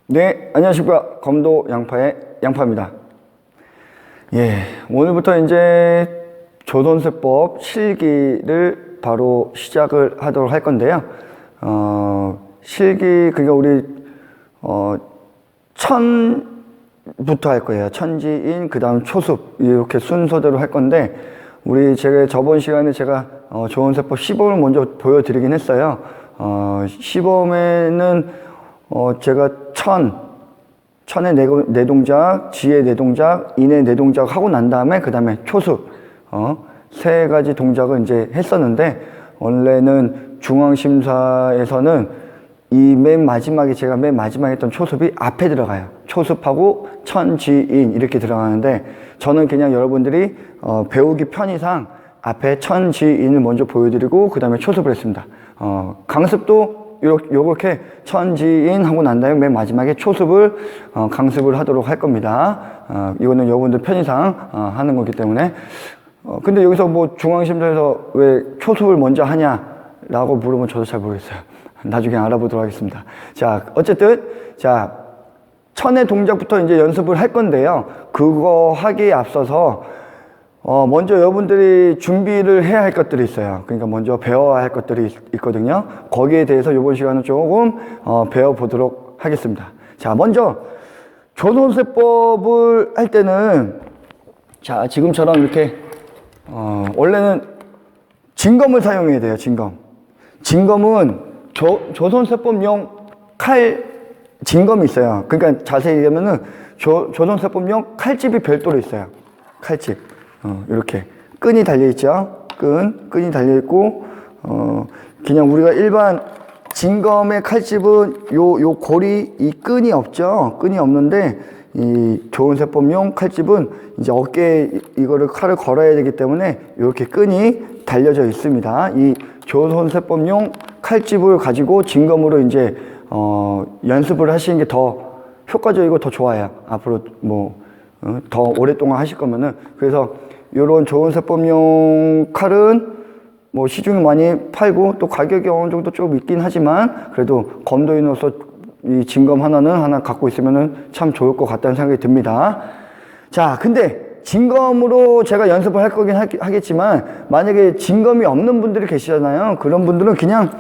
네, 안녕하십니까. 검도 양파의 양파입니다. 예, 오늘부터 이제 조선세법 실기를 바로 시작을 하도록 할 건데요. 실기, 그러니까 우리, 천부터 할 거예요. 천지인, 그 다음 초습, 이렇게 순서대로 할 건데, 제가 저번 시간에 제가, 조선세법 시범을 먼저 보여드리긴 했어요. 시범에는, 제가 천의 네 동작, 지의 네 동작, 인의 네 동작 하고 난 다음에 그 다음에 초습, 세 가지 동작을 이제 했었는데, 원래는 중앙심사에서는 이 제가 맨 마지막에 했던 초습이 앞에 들어가요. 초습하고 천, 지, 인 이렇게 들어가는데, 저는 그냥 여러분들이 배우기 편의상 앞에 천, 지, 인을 먼저 보여드리고 그 다음에 초습을 했습니다. 강습도 요렇게 천지인 하고 난 다음에 맨 마지막에 초습을 강습을 하도록 할 겁니다. 이거는 여러분들 편의상 하는 거기 때문에. 근데 여기서 뭐 중앙심사에서 왜 초습을 먼저 하냐라고 물으면 저도 잘 모르겠어요. 나중에 알아보도록 하겠습니다. 자, 어쨌든 자, 천의 동작부터 이제 연습을 할 건데요. 그거 하기에 앞서서 먼저 여러분들이 준비를 해야 할 것들이 있어요. 그러니까 먼저 배워야 할 것들이 있거든요. 거기에 대해서 이번 시간은 조금 배워보도록 하겠습니다. 자, 먼저 조선세법을 할 때는 자, 지금처럼 이렇게 원래는 진검을 사용해야 돼요. 진검은 조선세법용 진검이 있어요. 그러니까 자세히 얘기하면은 조선세법용 칼집이 별도로 있어요. 칼집. 이렇게 끈이 달려있죠. 끈이 달려있고, 그냥 우리가 일반 진검의 칼집은 요 고리, 이 끈이 없죠. 끈이 없는데, 이 조선세법용 칼집은 이제 어깨에 이거를 칼을 걸어야 되기 때문에 이렇게 끈이 달려져 있습니다. 이 조선세법용 칼집을 가지고 진검으로 이제, 연습을 하시는 게 더 효과적이고 더 좋아요. 앞으로 더 오랫동안 하실 거면은. 그래서 요런 조선세법용 칼은 뭐 시중에 많이 팔고 또 가격이 어느 정도 좀 있긴 하지만 그래도 검도인으로서 이 진검 하나 갖고 있으면은 참 좋을 것 같다는 생각이 듭니다. 자, 근데 진검으로 제가 연습을 할 거긴 하겠지만 만약에 진검이 없는 분들이 계시잖아요. 그런 분들은 그냥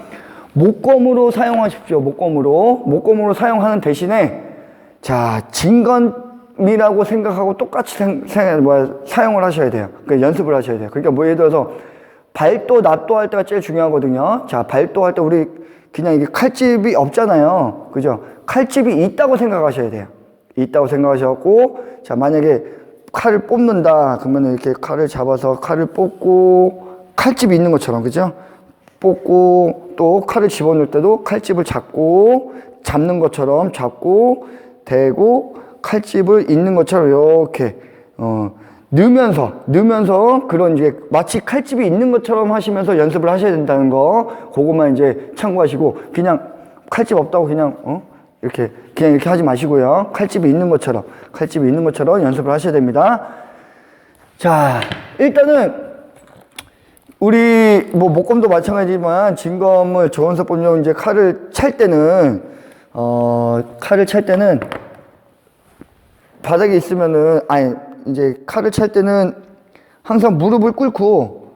목검으로 사용하십시오. 목검으로 사용하는 대신에 자, 진검이라고 생각하고 똑같이 사용을 하셔야 돼요. 그러니까 연습을 하셔야 돼요. 그러니까 예를 들어서 발도 납도 할 때가 제일 중요하거든요. 자, 발도 할 때 우리 그냥 이게 칼집이 없잖아요. 그죠? 칼집이 있다고 생각하셔야 돼요. 있다고 생각하셔갖고, 자, 만약에 칼을 뽑는다. 그러면 이렇게 칼을 잡아서 칼을 뽑고, 칼집이 있는 것처럼, 그죠? 뽑고, 또 칼을 집어넣을 때도 칼집을 잡는 것처럼 잡고, 대고, 칼집을 있는 것처럼 이렇게 넣으면서 그런 이제 마치 칼집이 있는 것처럼 하시면서 연습을 하셔야 된다는 거 그것만 이제 참고하시고 그냥 칼집 없다고 그냥 이렇게 하지 마시고요. 칼집이 있는 것처럼 연습을 하셔야 됩니다. 자, 일단은 우리 뭐 목검도 마찬가지지만 진검을 조선세법용 이제 칼을 찰 때는 바닥에 있으면은, 이제 칼을 찰 때는 항상 무릎을 꿇고,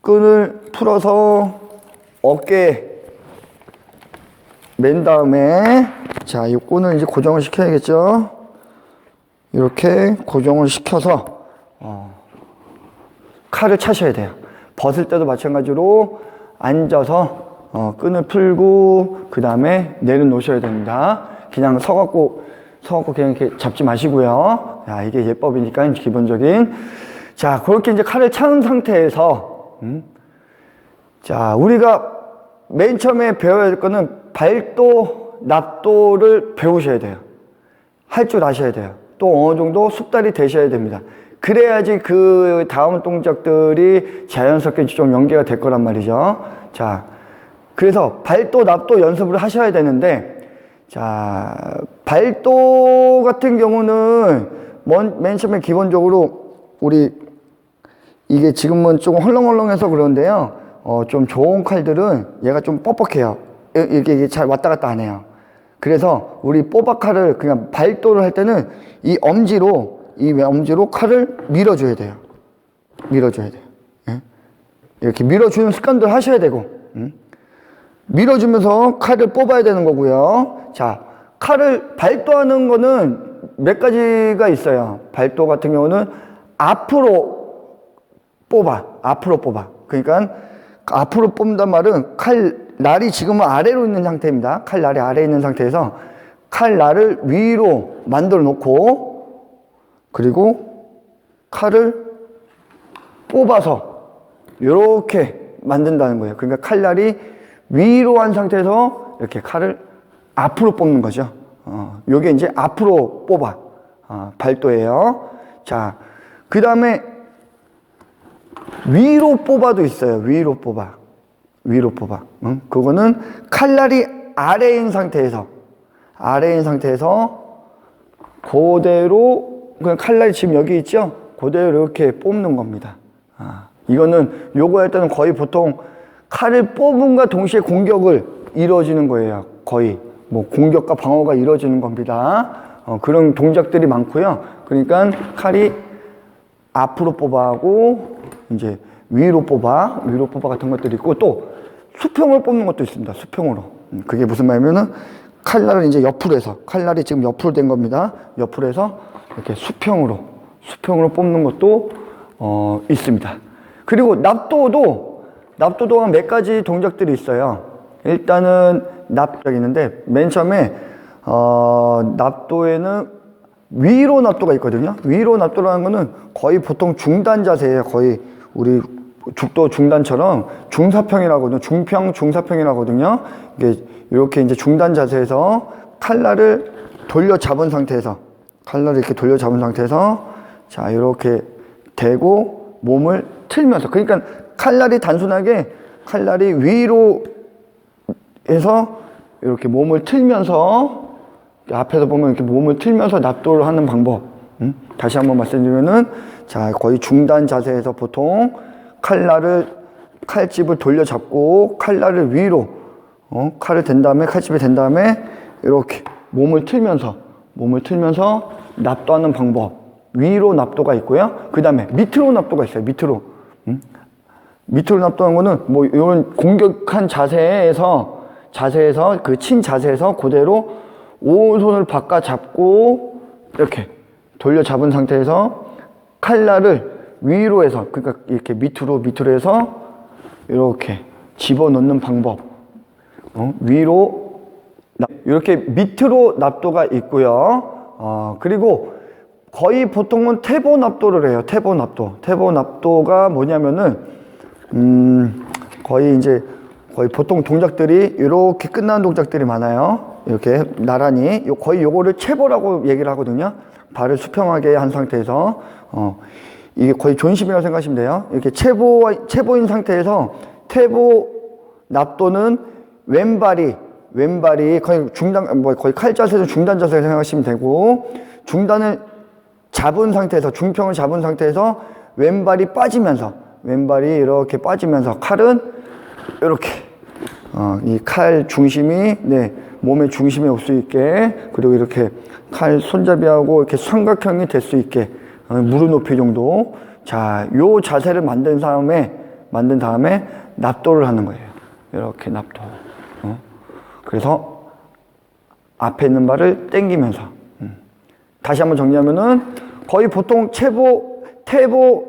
끈을 풀어서 어깨에 맨 다음에, 자, 이 끈을 이제 고정을 시켜야겠죠? 이렇게 고정을 시켜서, 칼을 차셔야 돼요. 벗을 때도 마찬가지로 앉아서, 끈을 풀고, 그 다음에 내려놓으셔야 됩니다. 그냥 서갖고 그냥 이렇게 잡지 마시고요. 야, 이게 예법이니까 기본적인. 자, 그렇게 이제 칼을 차는 상태에서, 자, 우리가 맨 처음에 배워야 될 거는 발도, 납도를 배우셔야 돼요. 할 줄 아셔야 돼요. 또 어느 정도 숙달이 되셔야 됩니다. 그래야지 그 다음 동작들이 자연스럽게 좀 연계가 될 거란 말이죠. 자, 그래서 발도, 납도 연습을 하셔야 되는데, 자, 발도 같은 경우는 맨 처음에 기본적으로 이게 지금은 조금 헐렁헐렁해서 그런데요. 좀 좋은 칼들은 얘가 좀 뻑뻑해요. 이게 잘 왔다 갔다 안 해요. 그래서 우리 뽀박칼을 그냥 발도를 할 때는 이 엄지로 칼을 밀어줘야 돼요. 밀어줘야 돼요. 예? 이렇게 밀어주는 습관들 하셔야 되고, 밀어주면서 칼을 뽑아야 되는 거고요. 자, 칼을 발도하는 거는 몇 가지가 있어요. 발도 같은 경우는 앞으로 뽑아. 그러니까 앞으로 뽑는단 말은 칼날이 지금은 아래로 있는 상태입니다. 칼날이 아래에 있는 상태에서 칼날을 위로 만들어 놓고, 그리고 칼을 뽑아서 이렇게 만든다는 거예요. 그러니까 칼날이 위로 한 상태에서 이렇게 칼을 앞으로 뽑는 거죠. 요게 이제 앞으로 뽑아. 발도예요. 자, 그 다음에 위로 뽑아도 있어요. 위로 뽑아. 그거는 칼날이 아래인 상태에서 그대로, 그냥 칼날이 지금 여기 있죠? 그대로 이렇게 뽑는 겁니다. 이거는 요거 할 때는 거의 보통 칼을 뽑음과 동시에 공격을 이루어지는 거예요. 거의. 뭐 공격과 방어가 이루어지는 겁니다. 그런 동작들이 많고요. 그러니까 칼이 앞으로 뽑아하고 이제 위로 뽑아 같은 것들이 있고, 또 수평을 뽑는 것도 있습니다. 수평으로. 그게 무슨 말이냐면은 칼날을 이제 옆으로 해서, 칼날이 지금 옆으로 된 겁니다. 옆으로 해서 이렇게 수평으로 뽑는 것도 있습니다. 그리고 납도도 몇 가지 동작들이 있어요. 일단은 납도가 있는데, 맨 처음에 납도에는 위로 납도가 있거든요. 위로 납도라는 거는 거의 보통 중단 자세예요. 거의 우리 죽도 중단처럼 중사평이라거든요. 중사평이라거든요. 이게 이렇게 이제 중단 자세에서 칼날을 돌려 잡은 상태에서, 자, 이렇게 대고 몸을 틀면서, 그러니까 칼날이 위로 해서 이렇게 몸을 틀면서, 앞에서 보면 이렇게 몸을 틀면서 납도를 하는 방법. 다시 한번 말씀드리면은, 자, 거의 중단 자세에서 보통 칼집을 돌려 잡고 칼날을 위로, 칼집이 된 다음에 이렇게 몸을 틀면서 납도하는 방법. 위로 납도가 있고요. 그 다음에 밑으로 납도가 있어요. 밑으로 납도하는 거는 뭐 이런 공격한 자세에서 그 친 자세에서 그대로 오른손을 바꿔 잡고 이렇게 돌려 잡은 상태에서 칼날을 위로 해서, 그러니까 이렇게 밑으로 해서 이렇게 집어넣는 방법. 이렇게 밑으로 납도가 있고요. 그리고 거의 보통은 태보 납도를 해요. 태보 납도가 뭐냐면은 거의 보통 동작들이 이렇게 끝나는 동작들이 많아요. 이렇게 나란히 거의 요거를 체보라고 얘기를 하거든요. 발을 수평하게 한 상태에서 이게 거의 존심이라고 생각하시면 돼요. 이렇게 체보인 상태에서 태보 납도는 왼발이 거의 거의 칼 자세에서 중단 자세를 생각하시면 되고, 중단을 잡은 상태에서, 중평을 잡은 상태에서 왼발이 이렇게 빠지면서 칼은 이렇게 이 칼 중심이 몸의 중심에 올 수 있게, 그리고 이렇게 칼 손잡이하고 이렇게 삼각형이 될 수 있게, 무릎 높이 정도. 자, 요 자세를 만든 다음에 납도를 하는 거예요. 이렇게 납도. 그래서 앞에 있는 발을 당기면서. 다시 한번 정리하면은 거의 보통 태보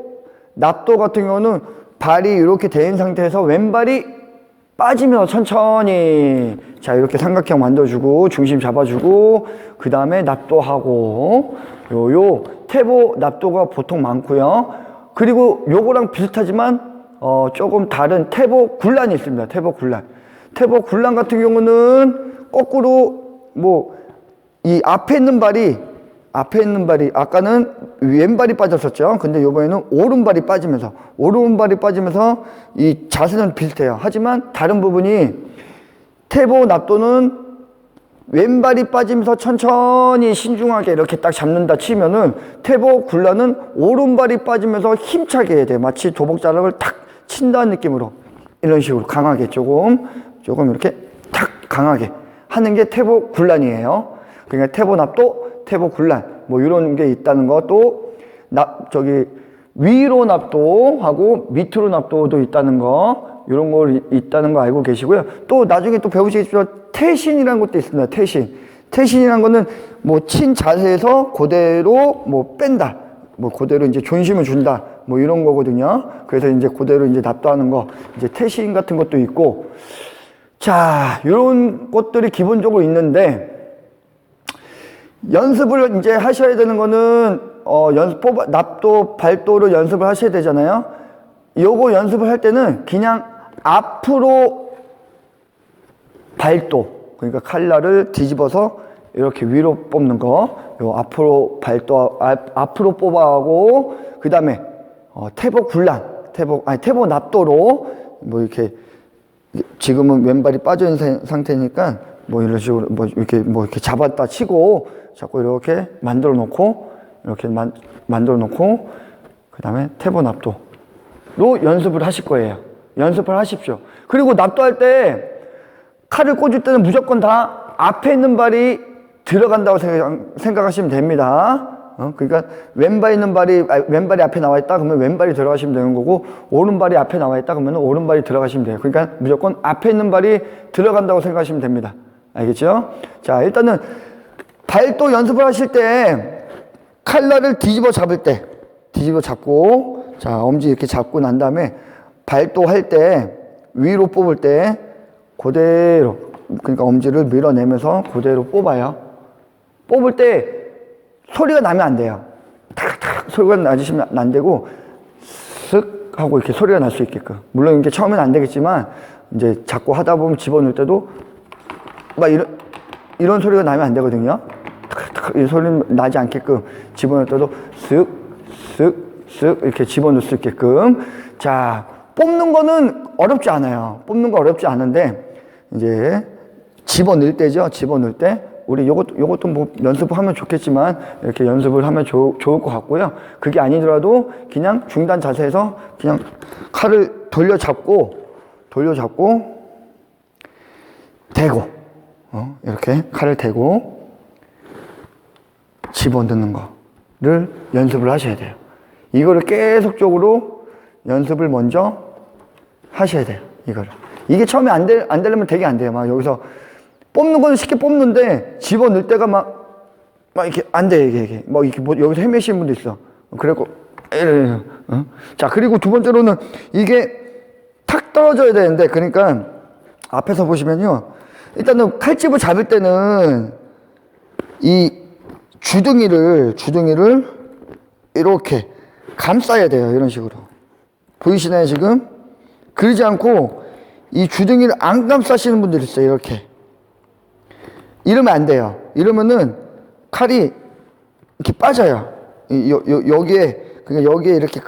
납도 같은 경우는 발이 이렇게 된 상태에서 왼발이 빠지면서 천천히, 자, 이렇게 삼각형 만들어주고 중심 잡아주고, 그 다음에 납도하고, 요 태보 납도가 보통 많고요. 그리고 요거랑 비슷하지만 조금 다른 태보 굴란이 있습니다. 태보 굴란 같은 경우는 거꾸로 이 앞에 있는 발이 아까는 왼발이 빠졌었죠. 근데 요번에는 오른발이 빠지면서 이 자세는 비슷해요. 하지만 다른 부분이, 태보 납도는 왼발이 빠지면서 천천히 신중하게 이렇게 딱 잡는다 치면은, 태보 굴란은 오른발이 빠지면서 힘차게 해야 돼요. 마치 도복자락을 탁 친다는 느낌으로, 이런 식으로 강하게 조금 이렇게 탁 강하게 하는 게 태보 굴란이에요. 그러니까 태보 납도, 태보 굴란 뭐 이런 게 있다는 거, 또 위로 납도하고 밑으로 납도도 있다는 거, 이런 거 있다는 거 알고 계시고요. 또 나중에 또 배우시겠지만 태신이라는 것도 있습니다. 태신이라는 거는 뭐 친 자세에서 그대로 뭐 뺀다, 뭐 그대로 이제 존심을 준다, 뭐 이런 거거든요. 그래서 이제 그대로 이제 납도하는 거, 이제 태신 같은 것도 있고, 자, 이런 것들이 기본적으로 있는데, 연습을 이제 하셔야 되는 거는 납도, 발도를 연습을 하셔야 되잖아요. 요거 연습을 할 때는 그냥 앞으로 발도, 그러니까 칼날을 뒤집어서 이렇게 위로 뽑는 거, 요 앞으로 발도, 앞으로 뽑아하고, 그 다음에 태보 굴란, 태보 납도로 뭐 이렇게, 지금은 왼발이 빠져 있는 상태니까 뭐 이런 식으로 뭐 이렇게 잡았다 치고 자꾸 이렇게 만들어 놓고, 이렇게 만들어 놓고, 그 다음에 태보 납도로 연습을 하실 거예요. 연습을 하십시오. 그리고 납도할 때 칼을 꽂을 때는 무조건 다 앞에 있는 발이 들어간다고 생각하시면 됩니다. 그러니까 왼발이 앞에 나와 있다 그러면 왼발이 들어가시면 되는 거고, 오른발이 앞에 나와 있다 그러면 오른발이 들어가시면 돼요. 그러니까 무조건 앞에 있는 발이 들어간다고 생각하시면 됩니다. 알겠죠? 자, 일단은 발도 연습을 하실 때 칼날을 뒤집어 잡고, 자, 엄지 이렇게 잡고 난 다음에 발도 할 때, 위로 뽑을 때 그대로, 그러니까 엄지를 밀어내면서 그대로 뽑아요. 뽑을 때 소리가 나면 안 돼요. 탁탁 소리가 나시면 안 되고, 쓱 하고 이렇게 소리가 날 수 있게끔. 물론 이게 처음엔 안 되겠지만, 이제 자꾸 하다 보면 집어넣을 때도 막 이런 소리가 나면 안 되거든요. 탁탁 이 소리 나지 않게끔 집어넣을 때도 쓱 이렇게 집어넣을 수 있게끔. 자, 뽑는 거는 어렵지 않아요. 뽑는 거 어렵지 않은데, 이제 집어넣을 때죠. 집어넣을 때 우리 요것도 뭐 연습하면 좋겠지만, 이렇게 연습을 하면 좋을 것 같고요. 그게 아니더라도 그냥 중단 자세에서 그냥 칼을 돌려잡고 대고, 이렇게 칼을 대고 집어넣는 거를 연습을 하셔야 돼요. 이거를 계속적으로 연습을 먼저 하셔야 돼요. 이게 처음에 안 되려면 되게 안 돼요. 막 여기서 뽑는 건 쉽게 뽑는데 집어넣을 때가 막 이렇게 안 돼, 이게. 뭐 이렇게 여기서 헤매시는 분도 있어. 그래갖고, 자, 그리고 두 번째로는 이게 탁 떨어져야 되는데, 그러니까 앞에서 보시면요. 일단은 칼집을 잡을 때는 이 주둥이를 이렇게 감싸야 돼요. 이런 식으로. 보이시나요, 지금? 그러지 않고 이 주둥이를 안 감싸시는 분들이 있어요. 이렇게. 이러면 안 돼요. 이러면은 칼이 이렇게 빠져요. 여기에, 그러니까 여기에 이렇게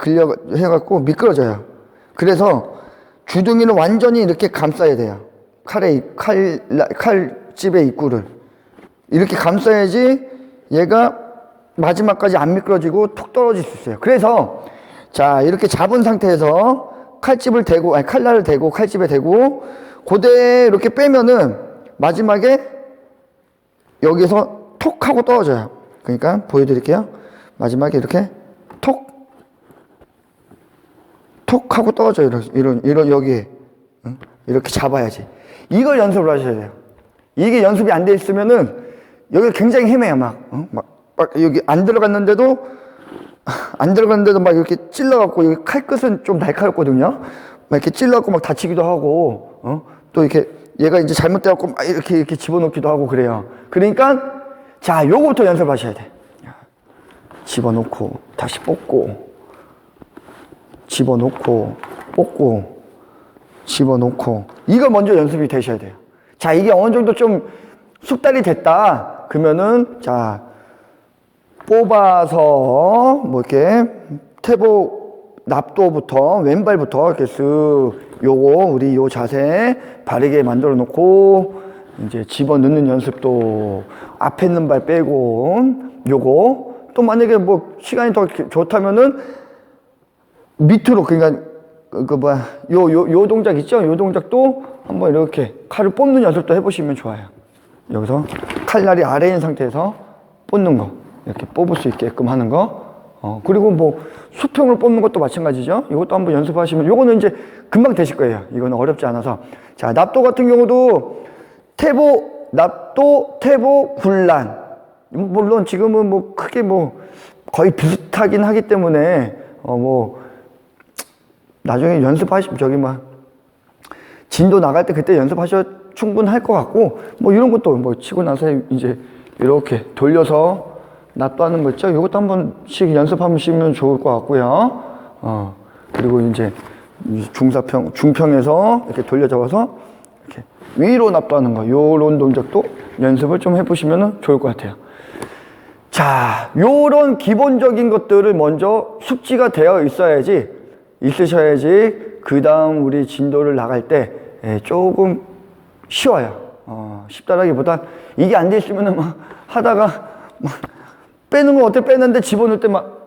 해갖고 미끄러져요. 그래서 주둥이를 완전히 이렇게 감싸야 돼요. 칼집의 입구를. 이렇게 감싸야지 얘가 마지막까지 안 미끄러지고 툭 떨어질 수 있어요. 그래서, 자, 이렇게 잡은 상태에서 칼날을 대고, 칼집에 대고, 그대로 이렇게 빼면은 마지막에 여기서 톡 하고 떨어져요. 그러니까 보여드릴게요. 마지막에 이렇게 톡 하고 떨어져요. 이런 여기에. 이렇게 잡아야지. 이걸 연습을 하셔야 돼요. 이게 연습이 안 돼 있으면은 여기 굉장히 헤매요. 막 여기 안 들어갔는데도 막 이렇게 찔러갖고, 여기 칼끝은 좀 날카롭거든요. 막 이렇게 찔러갖고 막 다치기도 하고, 또 이렇게 얘가 이제 잘못돼갖고 막 이렇게 집어넣기도 하고 그래요. 그러니까, 자, 요거부터 연습하셔야 돼. 집어넣고, 다시 뽑고, 집어넣고, 뽑고, 집어넣고. 이거 먼저 연습이 되셔야 돼요. 자, 이게 어느 정도 좀 숙달이 됐다. 그러면은, 자, 뽑아서, 뭐 이렇게, 태보 납도부터, 왼발부터 이렇게 쓱, 우리 요 자세 바르게 만들어 놓고, 이제 집어넣는 연습도 앞에 있는 발 빼고, 요거. 또 만약에 뭐 시간이 더 좋다면은 밑으로, 그러니까, 요 동작 있죠? 요 동작도 한번 이렇게 칼을 뽑는 연습도 해보시면 좋아요. 여기서 칼날이 아래인 상태에서 뽑는 거. 이렇게 뽑을 수 있게끔 하는 거. 그리고 뭐 수평으로 뽑는 것도 마찬가지죠. 이것도 한번 연습하시면, 요거는 이제 금방 되실 거예요. 이거는 어렵지 않아서. 자, 납도 같은 경우도 납도, 태보, 굴란. 물론 지금은 뭐 크게 뭐 거의 비슷하긴 하기 때문에, 나중에 진도 나갈 때 그때 연습하셔도 충분할 것 같고, 뭐 이런 것도 뭐 치고 나서 이제 이렇게 돌려서 납도 하는 거 있죠? 이것도 한 번씩 연습하시면 좋을 것 같고요. 그리고 이제 중평에서 이렇게 돌려 잡아서 이렇게 위로 납도 하는 거, 요런 동작도 연습을 좀 해보시면 좋을 것 같아요. 자, 요런 기본적인 것들을 먼저 숙지가 되어 있으셔야지, 그 다음 우리 진도를 나갈 때 조금 쉬워요. 쉽다라기보다 이게 안 돼 있으면 막 하다가 막 빼는 거 어때 빼는데 집어넣을 때 막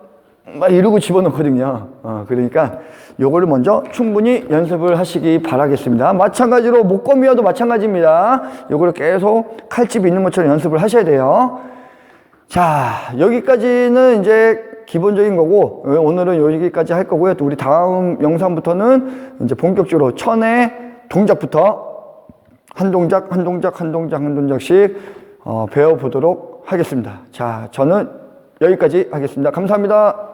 이러고 집어넣거든요. 그러니까 요거를 먼저 충분히 연습을 하시기 바라겠습니다. 마찬가지로 목검이어도 마찬가지입니다. 요거를 계속 칼집 있는 것처럼 연습을 하셔야 돼요. 자, 여기까지는 이제 기본적인 거고, 오늘은 여기까지 할 거고요. 또 우리 다음 영상부터는 이제 본격적으로 천의 동작부터 한 동작씩 배워보도록 하겠습니다. 자, 저는 여기까지 하겠습니다. 감사합니다.